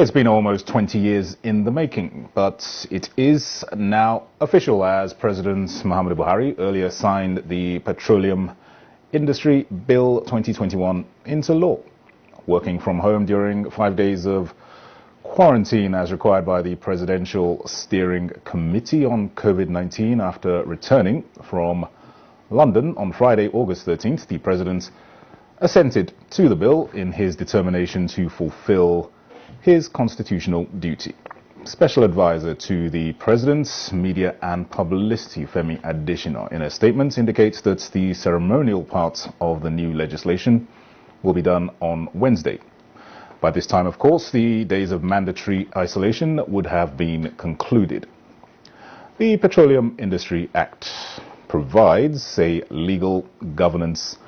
It's been almost 20 years in the making, but it is now official as President Muhammadu Buhari earlier signed the Petroleum Industry Bill 2021 into law. Working from home during 5 days of quarantine as required by the Presidential Steering Committee on COVID-19 after returning from London on Friday, August 13th, the President assented to the bill in his determination to fulfill his constitutional duty. Special advisor to the President's Media and Publicity, Femi Adesina, in a statement indicates that the ceremonial part of the new legislation will be done on Wednesday. By this time, of course, the days of mandatory isolation would have been concluded. The Petroleum Industry Act provides a legal, governance,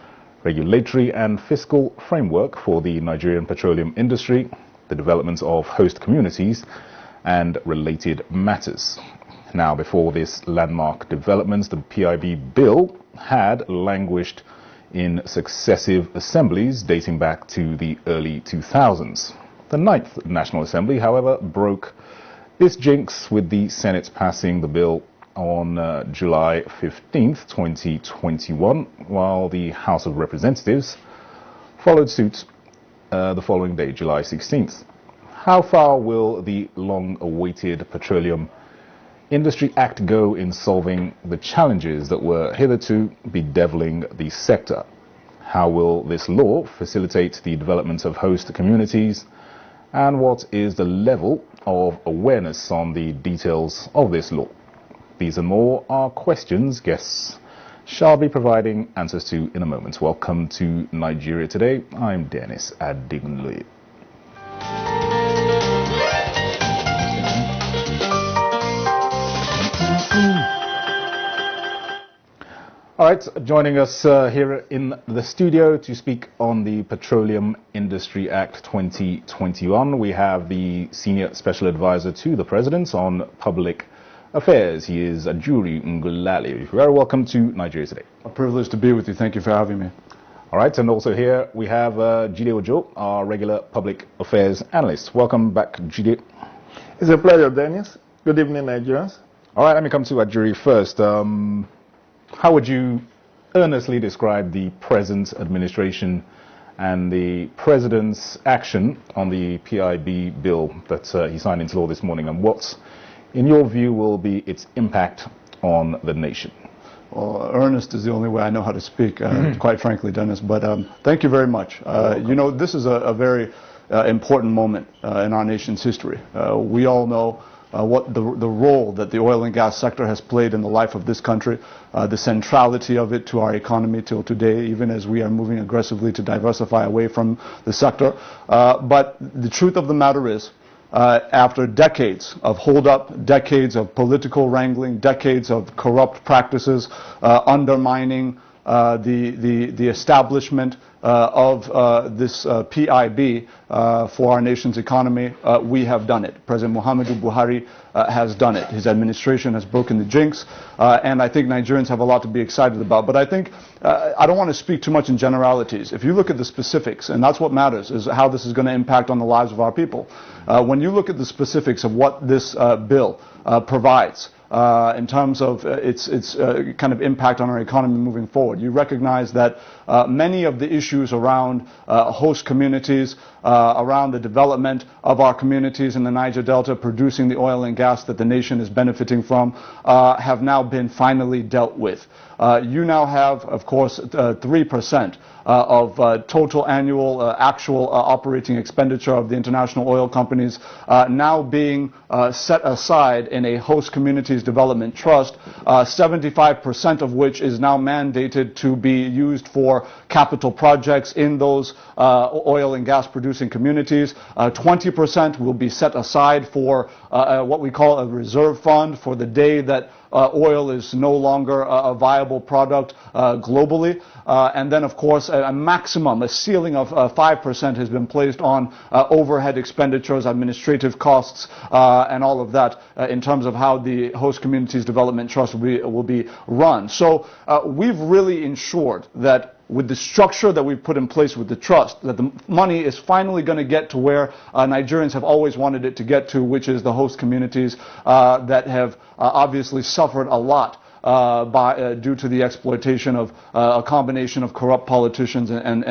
regulatory and fiscal framework for the Nigerian petroleum industry, the development of host communities and related matters. Now, before this landmark development, the PIB bill had languished in successive assemblies dating back to the early 2000s. The 9th National Assembly, however, broke this jinx with the Senate passing the bill on July 15th, 2021, while the House of Representatives followed suit the following day, July 16th. How far will the long-awaited Petroleum Industry Act go in solving the challenges that were hitherto bedeviling the sector? How will this law facilitate the development of host communities? And what is the level of awareness on the details of this law? These and more are questions guests shall be providing answers to in a moment. Welcome to Nigeria Today. I'm Dennis Adigunloye. All right, joining us here in the studio to speak on the Petroleum Industry Act 2021, we have the Senior Special Advisor to the President on Public Affairs. He is Ajuri Ngulale. Very welcome to Nigeria Today. A privilege to be with you. Thank you for having me. All right, and also here we have Jide Ojo, our regular public affairs analyst. Welcome back, Jide. It's a pleasure, Dennis. Good evening, Nigerians. All right, let me come to Ajuri first. How would you earnestly describe the present administration and the President's action on the PIB bill that he signed into law this morning, and what, in your view, will be its impact on the nation? Well, earnest is the only way I know how to speak, quite frankly, Dennis. But thank you very much. You know, this is a very important moment in our nation's history. We all know what the role that the oil and gas sector has played in the life of this country, the centrality of it to our economy till today, even as we are moving aggressively to diversify away from the sector. But the truth of the matter is, after decades of hold-up, decades of political wrangling, decades of corrupt practices, undermining the establishment of this PIB for our nation's economy, we have done it. President Muhammadu Buhari has done it. His administration has broken the jinx, and I think Nigerians have a lot to be excited about. But I think I don't want to speak too much in generalities. If you look at the specifics, and that's what matters, is how this is going to impact on the lives of our people. When you look at the specifics of what this bill provides, in terms of its kind of impact on our economy moving forward, you recognize that many of the issues around host communities, around the development of our communities in the Niger Delta producing the oil and gas that the nation is benefiting from, have now been finally dealt with. You now have, of course, 3% of total annual actual operating expenditure of the international oil companies now being set aside in a host communities development trust, 75% of which is now mandated to be used for capital projects in those oil and gas producing communities. 20% will be set aside for what we call a reserve fund for the day that oil is no longer a viable product globally. And then, of course, a maximum, a ceiling of 5% has been placed on overhead expenditures, administrative costs, and all of that in terms of how the Host Communities Development Trust will be run. So we've really ensured that with the structure that we've put in place with the trust, that the money is finally going to get to where Nigerians have always wanted it to get to, which is the host communities that have obviously suffered a lot due to the exploitation of a combination of corrupt politicians and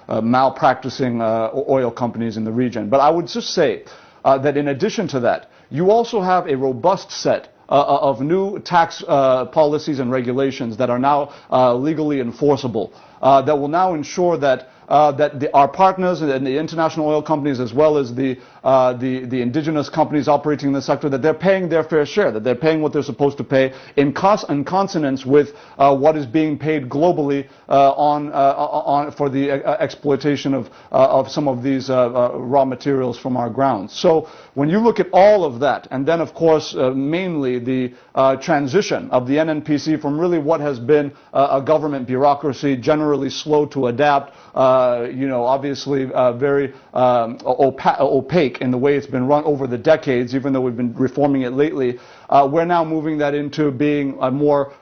malpracticing oil companies in the region. But I would just say that in addition to that, you also have a robust set of new tax policies and regulations that are now legally enforceable, that will now ensure that our partners and the international oil companies, as well as the indigenous companies operating in the sector, that they're paying their fair share, that they're paying what they're supposed to pay in consonance with what is being paid globally for the exploitation of some of these raw materials from our grounds. So when you look at all of that, and then of course mainly the transition of the NNPC from really what has been a government bureaucracy, generally slow to adapt, obviously very opaque in the way it's been run over the decades, even though we've been reforming it lately. We're now moving that into being a more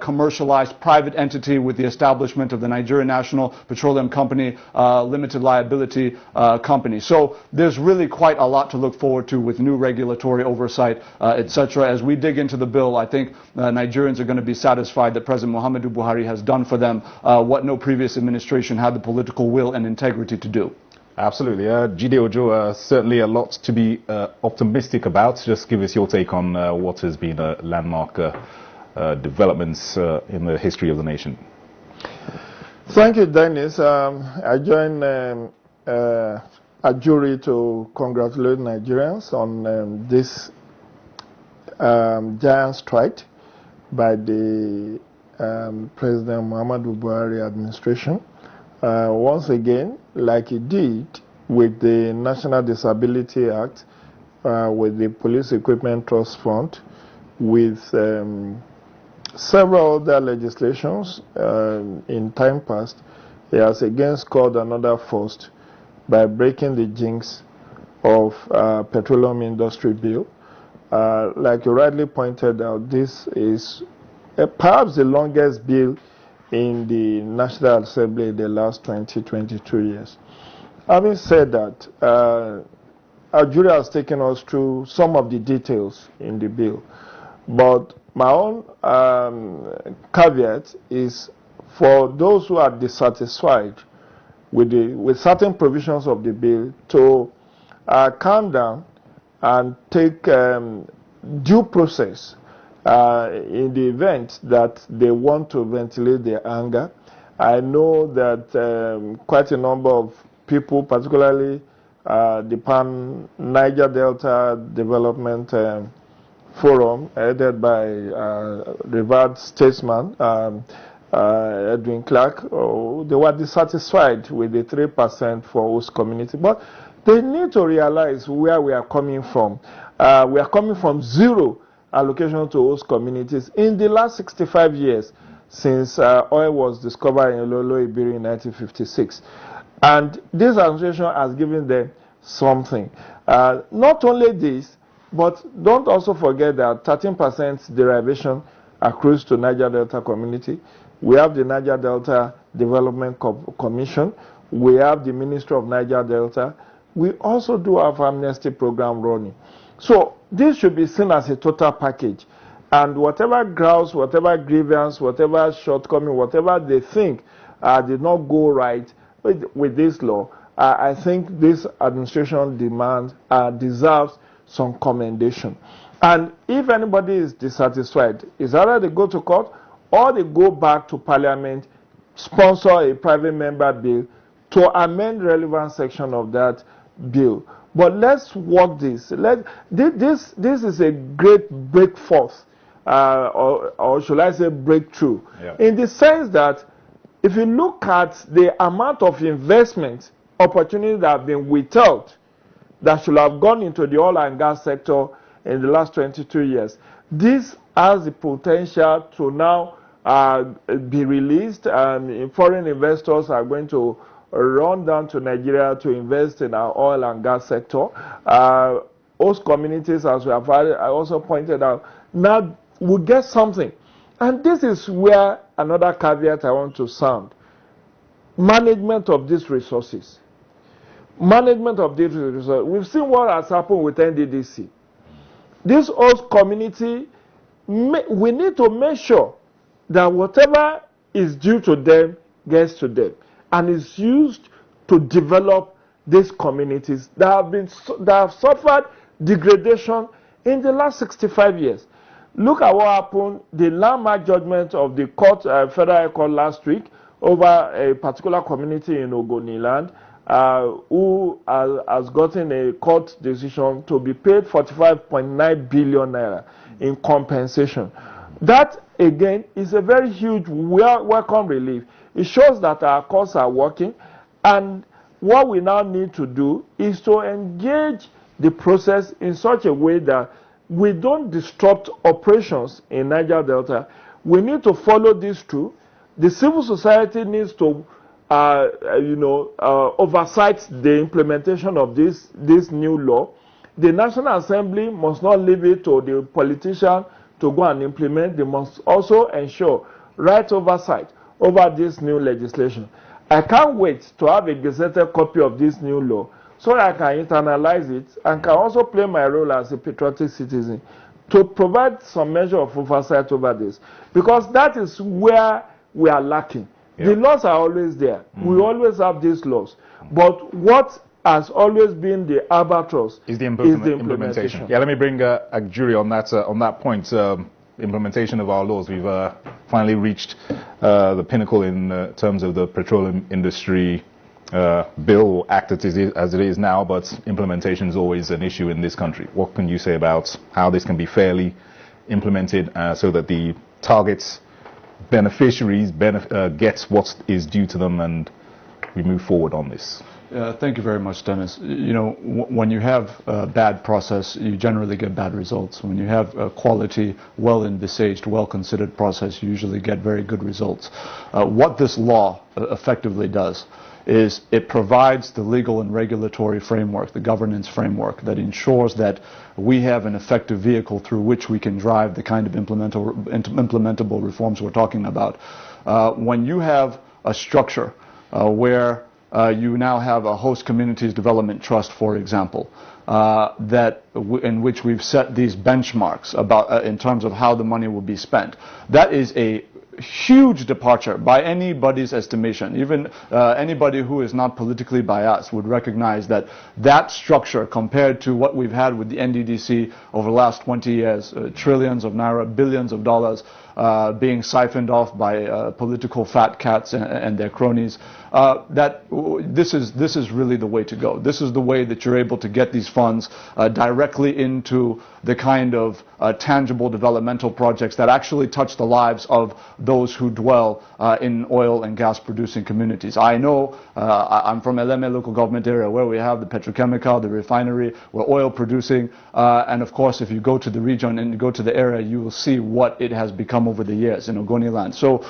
commercialized private entity with the establishment of the Nigerian National Petroleum Company Limited Liability Company. So there's really quite a lot to look forward to with new regulatory oversight, etc. As we dig into the bill, I think Nigerians are going to be satisfied that President Muhammadu Buhari has done for them what no previous administration had the political will and integrity to do. Absolutely. Jide Ojo, certainly a lot to be optimistic about. Just give us your take on what has been landmark developments in the history of the nation. Thank you, Dennis. I join a jury to congratulate Nigerians on this giant strike by the President Muhammadu Buhari administration. Once again, like he did with the National Disability Act, with the Police Equipment Trust Fund, with several other legislations in time past, he has again scored another first by breaking the jinx of Petroleum Industry Bill. Like you rightly pointed out, this is perhaps the longest bill in the National Assembly in the last 20-22 years. Having said that, our jury has taken us through some of the details in the bill, but my own caveat is for those who are dissatisfied with certain provisions of the bill to calm down and take due process in the event that they want to ventilate their anger. I know that quite a number of people, particularly the Pan Niger Delta Development Forum, headed by revered statesman Edwin Clark, they were dissatisfied with the 3% for host community. But they need to realize where we are coming from. We are coming from zero allocation to host communities in the last 65 years since oil was discovered in Ololo Ibiri in 1956. And this administration has given them something. Not only this, but don't also forget that 13% derivation accrues to Niger Delta community. We have the Niger Delta Development Commission. We have the Ministry of Niger Delta. We also do have amnesty program running. So this should be seen as a total package. And whatever grounds, whatever grievance, whatever shortcoming, whatever they think did not go right with this law, I think this administration deserves some commendation. And if anybody is dissatisfied, it's either they go to court or they go back to Parliament, sponsor a private member bill to amend relevant section of that bill. But let's work this. This is a great breakforth, or should I say breakthrough, in the sense that if you look at the amount of investment opportunities that have been withheld that should have gone into the oil and gas sector in the last 22 years, this has the potential to now be released, and foreign investors are going to run down to Nigeria to invest in our oil and gas sector. Host communities, as we have also pointed out, now will get something And this is where another caveat I want to sound. Management of these resources. Management of these resources. We've seen what has happened with NDDC. This host community, we need to make sure that whatever is due to them gets to them and is used to develop these communities that have suffered degradation in the last 65 years. Look at what happened, the landmark judgment of the court, federal court last week over a particular community in Ogoniland who has gotten a court decision to be paid 45.9 billion naira in compensation. That, again, is a very huge welcome relief. It shows that our courts are working, and what we now need to do is to engage the process in such a way that we don't disrupt operations in Niger Delta. We need to follow this through. The civil society needs to oversight the implementation of this new law. The National Assembly must not leave it to the politician to go and implement. They must also ensure right oversight over this new legislation. I can't wait to have a gazetted copy of this new law so that I can internalize it and can also play my role as a patriotic citizen to provide some measure of oversight over this. Because that is where we are lacking. Yeah. The laws are always there. We always have these laws. But what has always been the albatross is the implementation. Yeah, let me bring a jury on that point. Implementation of our laws. We've finally reached the pinnacle in terms of the petroleum industry bill or act as it is now, but implementation is always an issue in this country. What can you say about how this can be fairly implemented so that the targets, beneficiaries gets what is due to them, and we move forward on this? Thank you very much, Dennis. You know, when you have a bad process, you generally get bad results. When you have a quality, well-envisaged, well-considered process, you usually get very good results. What this law effectively does is it provides the legal and regulatory framework, the governance framework that ensures that we have an effective vehicle through which we can drive the kind of implementable reforms we're talking about. When you have a structure where you now have a host communities development trust, for example, in which we've set these benchmarks about in terms of how the money will be spent. That is a huge departure by anybody's estimation. Even anybody who is not politically biased would recognize that that structure, compared to what we've had with the NDDC over the last 20 years, trillions of naira, billions of dollars being siphoned off by political fat cats and their cronies, this is really the way to go. This is the way that you're able to get these funds directly into the kind of tangible developmental projects that actually touch the lives of those who dwell in oil and gas producing communities. I know I'm from Eleme local government area where we have the petrochemical, the refinery, we're oil producing, and of course if you go to the region and you go to the area, you will see what it has become over the years in Ogoniland. So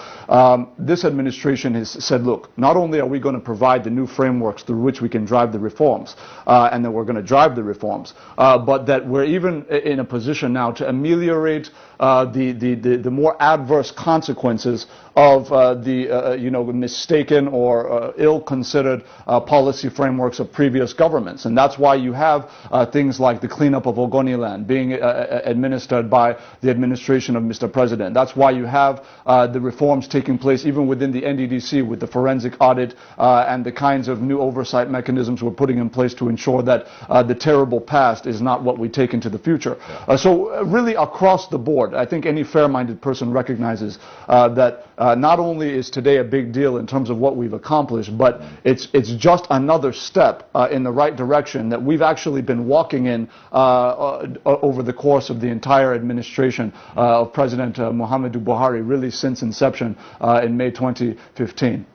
this administration has said, look, not only are we going to provide the new frameworks through which we can drive the reforms, and that we're going to drive the reforms, but that we're even in a position now to ameliorate the more adverse consequences of the mistaken or ill-considered policy frameworks of previous governments. And that's why you have things like the cleanup of Ogoniland being administered by the administration of Mr. President. That's why you have the reforms taking place even within the NDDC with the forensic audit and the kinds of new oversight mechanisms we're putting in place to ensure that the terrible past is not what we take into the future. So really across the board, I think any fair-minded person recognizes that not only is today a big deal in terms of what we've accomplished, but it's just another step in the right direction that we've actually been walking in over the course of the entire administration of President Muhammadu Buhari, really since inception in May 2015.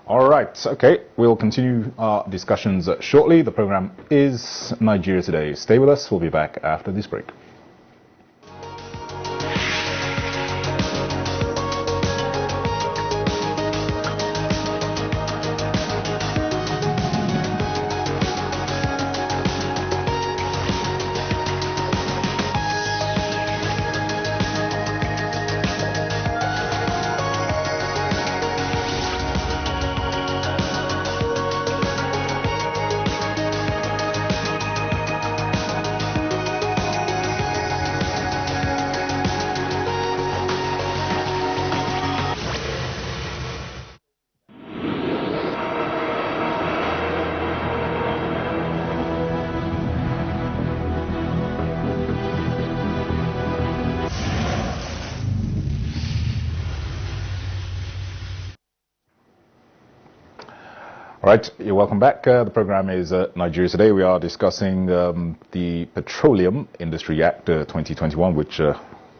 All right, okay, we'll continue our discussions shortly. The program is Nigeria Today. Stay with us, we'll be back after this break. All right, you're welcome back. The program is Nigeria Today. We are discussing the Petroleum Industry Act 2021, which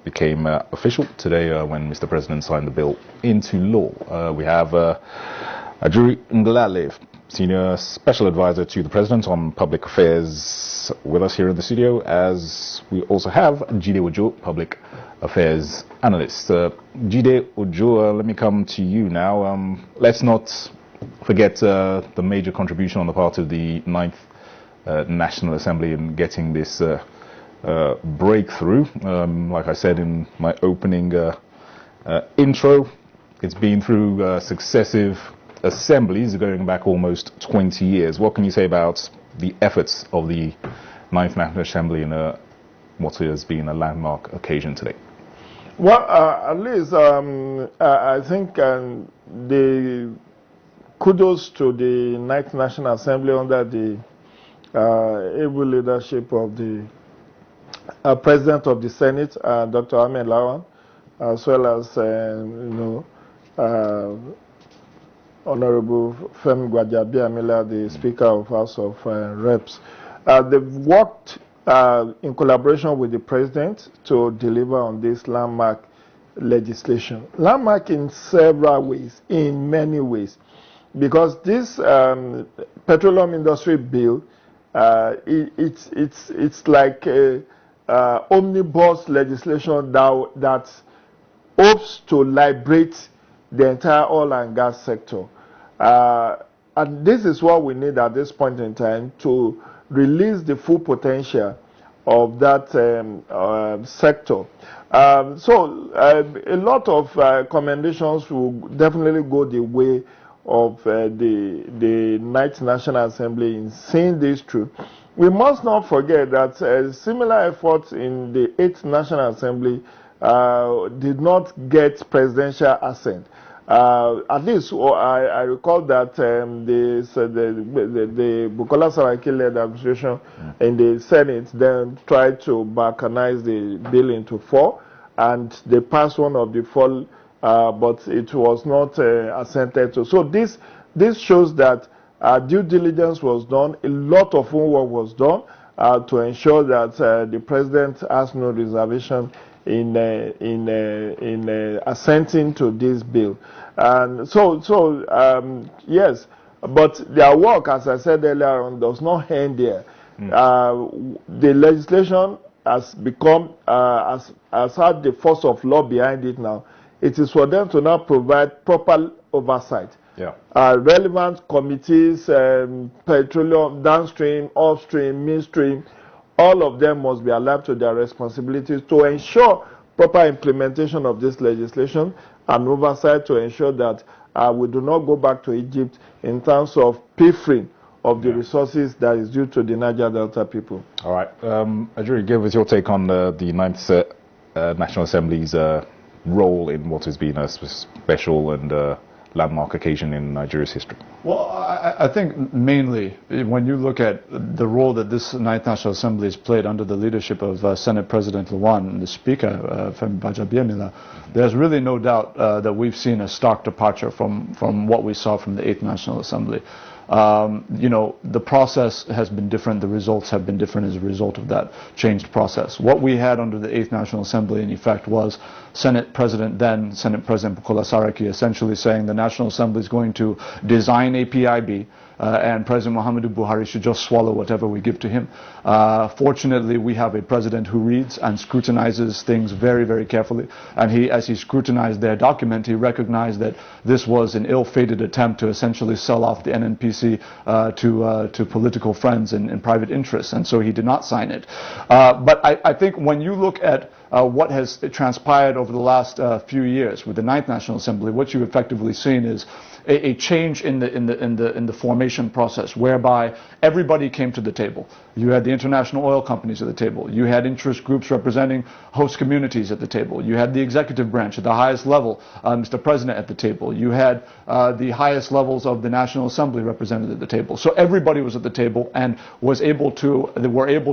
became official today when Mr. President signed the bill into law. We have Ajuri Nglale, Senior Special Advisor to the President on Public Affairs, with us here in the studio, as we also have Jide Ojo, Public Affairs Analyst. Jide Ojo, let me come to you now. Let's not forget the major contribution on the part of the 9th National Assembly in getting this breakthrough. Like I said in my opening intro, it's been through successive assemblies going back almost 20 years. What can you say about the efforts of the 9th National Assembly in what has been a landmark occasion today? Well, at least I think the kudos to the 9th National Assembly under the able leadership of the President of the Senate, Dr. Ahmed Lawan, as well as Honorable Femi Gbajabiamila, the Speaker of House of Reps. They've worked in collaboration with the President to deliver on this landmark legislation. Landmark in several ways, in many ways, because this petroleum industry bill, it's like a omnibus legislation that hopes to liberate the entire oil and gas sector. And this is what we need at this point in time to release the full potential of that sector. So a lot of commendations will definitely go the way of the 9th National Assembly in seeing this through. We must not forget that similar efforts in the 8th National Assembly did not get presidential assent. At least I recall that the Bukola Saraki-led administration in the Senate then tried to balkanize the bill into 4, and they passed one of the 4, but it was not assented to. So this shows that due diligence was done, a lot of homework was done to ensure that the President has no reservation in assenting to this bill. And so yes, but their work, as I said earlier on, does not end there. The legislation has become has had the force of law behind it now. It is for them to now provide proper oversight. Relevant committees, petroleum, downstream, upstream, midstream, all of them must be alive to their responsibilities to ensure proper implementation of this legislation and oversight to ensure that we do not go back to Egypt in terms of pilfering of the resources that is due to the Niger Delta people. All right. Ajuri, give us your take on the 9th National Assembly's role in what has been a special and landmark occasion in Nigeria's history. Well, I think mainly when you look at the role that this 9th National Assembly has played under the leadership of Senate President Lawan and the Speaker, Femi Gbajabiamila, there's really no doubt that we've seen a stark departure from what we saw from the 8th National Assembly. The process has been different, the results have been different as a result of that changed process. What we had under the 8th National Assembly, in effect, was Senate President Bukola Saraki essentially saying the National Assembly is going to design a PIB and President Muhammadu Buhari should just swallow whatever we give to him. Fortunately, we have a president who reads and scrutinizes things very, very carefully. And as he scrutinized their document, he recognized that this was an ill-fated attempt to essentially sell off the NNPC to political friends and private interests. And so he did not sign it. But I think when you look at what has transpired over the last few years with the 9th National Assembly, what you've effectively seen is a change in the formation process, whereby everybody came to the table. You had the international oil companies at the table. You had interest groups representing host communities at the table. You had the executive branch at the highest level, Mr. President at the table. You had the highest levels of the National Assembly represented at the table. So everybody was at the table and were able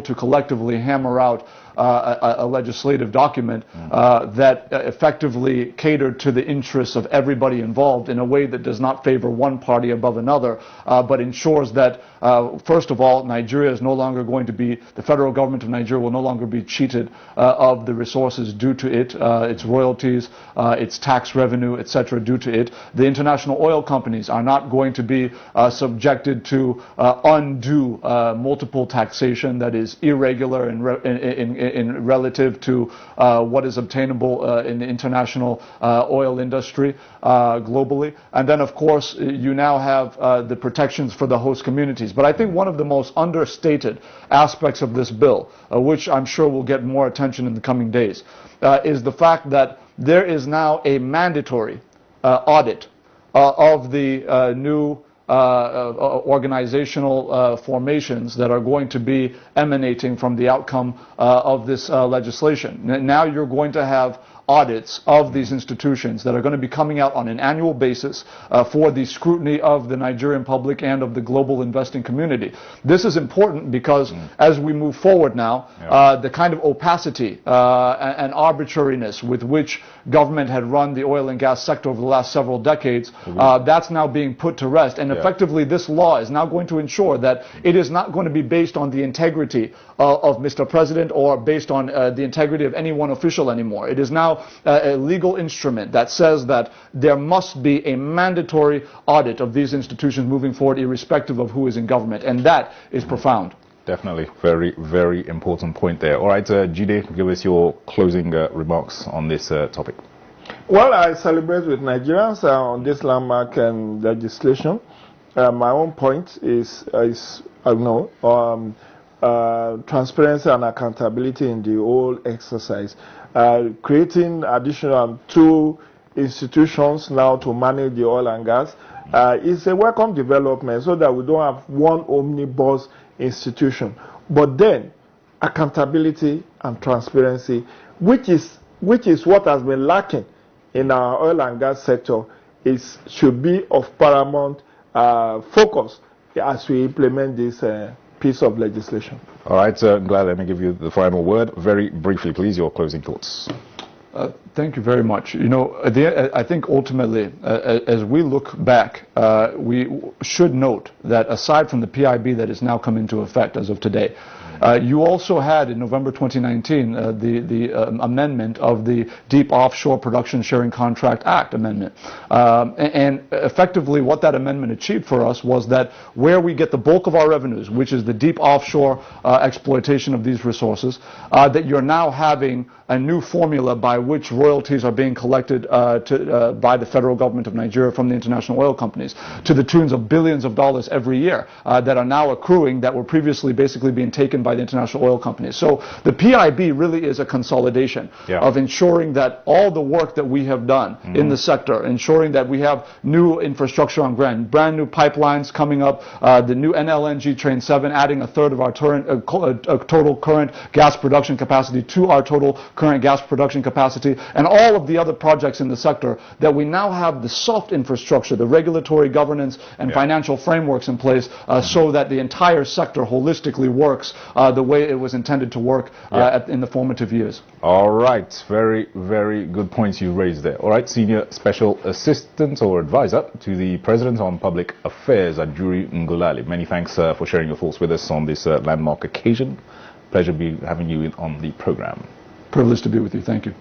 to collectively hammer out a legislative document that effectively catered to the interests of everybody involved in a way that does not favor one party above another, but ensures that, first of all, Nigeria is no longer going to be, the federal government of Nigeria will no longer be cheated of the resources due to it, its royalties, its tax revenue, etc., due to it. The international oil companies are not going to be subjected to undue multiple taxation that is irregular in relative to what is obtainable in the international oil industry globally. And then, of course, you now have the protections for the host communities. But I think one of the most understated aspects of this bill, which I'm sure will get more attention in the coming days, is the fact that there is now a mandatory audit of the new organizational formations that are going to be emanating from the outcome of this legislation. Now you're going to have audits of these institutions that are going to be coming out on an annual basis for the scrutiny of the Nigerian public and of the global investing community. This is important because as we move forward now, the kind of opacity and arbitrariness with which government had run the oil and gas sector over the last several decades, that's now being put to rest. And effectively, this law is now going to ensure that it is not going to be based on the integrity of Mr. President or based on the integrity of any one official anymore. It is now a legal instrument that says that there must be a mandatory audit of these institutions moving forward, irrespective of who is in government. And that is profound. Definitely. Very, very important point there. All right, Jide, give us your closing remarks on this topic. Well, I celebrate with Nigerians on this landmark legislation. My own point is transparency and accountability in the whole exercise. Creating additional 2 institutions now to manage the oil and gas is a welcome development, so that we don't have one omnibus institution. But then accountability and transparency, which is what has been lacking in our oil and gas sector, should be of paramount focus as we implement this piece of legislation. All right, glad. Let me give you the final word. Very briefly, please, your closing thoughts. Thank you very much. You know, I think ultimately, as we look back, we should note that aside from the PIB that has now come into effect as of today, you also had in November 2019 the amendment of the Deep Offshore Production Sharing Contract Act amendment. And effectively what that amendment achieved for us was that where we get the bulk of our revenues, which is the deep offshore exploitation of these resources, that you're now having a new formula by which royalties are being collected by the federal government of Nigeria from the international oil companies to the tunes of billions of dollars every year that are now accruing that were previously basically being taken by the international oil companies. So the PIB really is a consolidation of ensuring that all the work that we have done in the sector, ensuring that we have new infrastructure on ground, brand new pipelines coming up, the new NLNG Train 7 adding a third of our total current gas production capacity to our total current gas production capacity, and all of the other projects in the sector, that we now have the soft infrastructure, the regulatory governance and financial frameworks in place so that the entire sector holistically works the way it was intended to work in the formative years. All right, very, very good points you raised there. All right, Senior Special Assistant or Advisor to the President on Public Affairs, Ajuri Ngulali. Many thanks for sharing your thoughts with us on this landmark occasion. Pleasure having you on the program. Privileged to be with you. Thank you.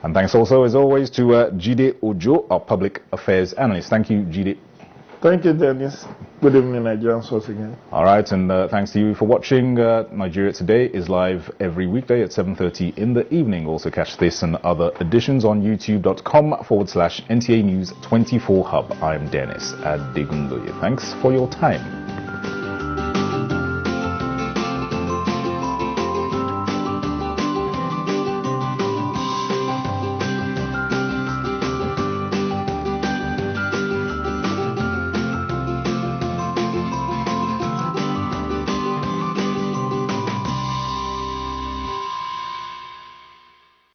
And thanks also, as always, to Jide Ojo, our Public Affairs Analyst. Thank you, Jide. Thank you, Dennis. Good evening, Nigerian Source again. All right, and thanks to you for watching. Nigeria Today is live every weekday at 7:30 in the evening. Also catch this and other editions on youtube.com/NTA News 24 Hub. I'm Dennis Adegundoye. Thanks for your time.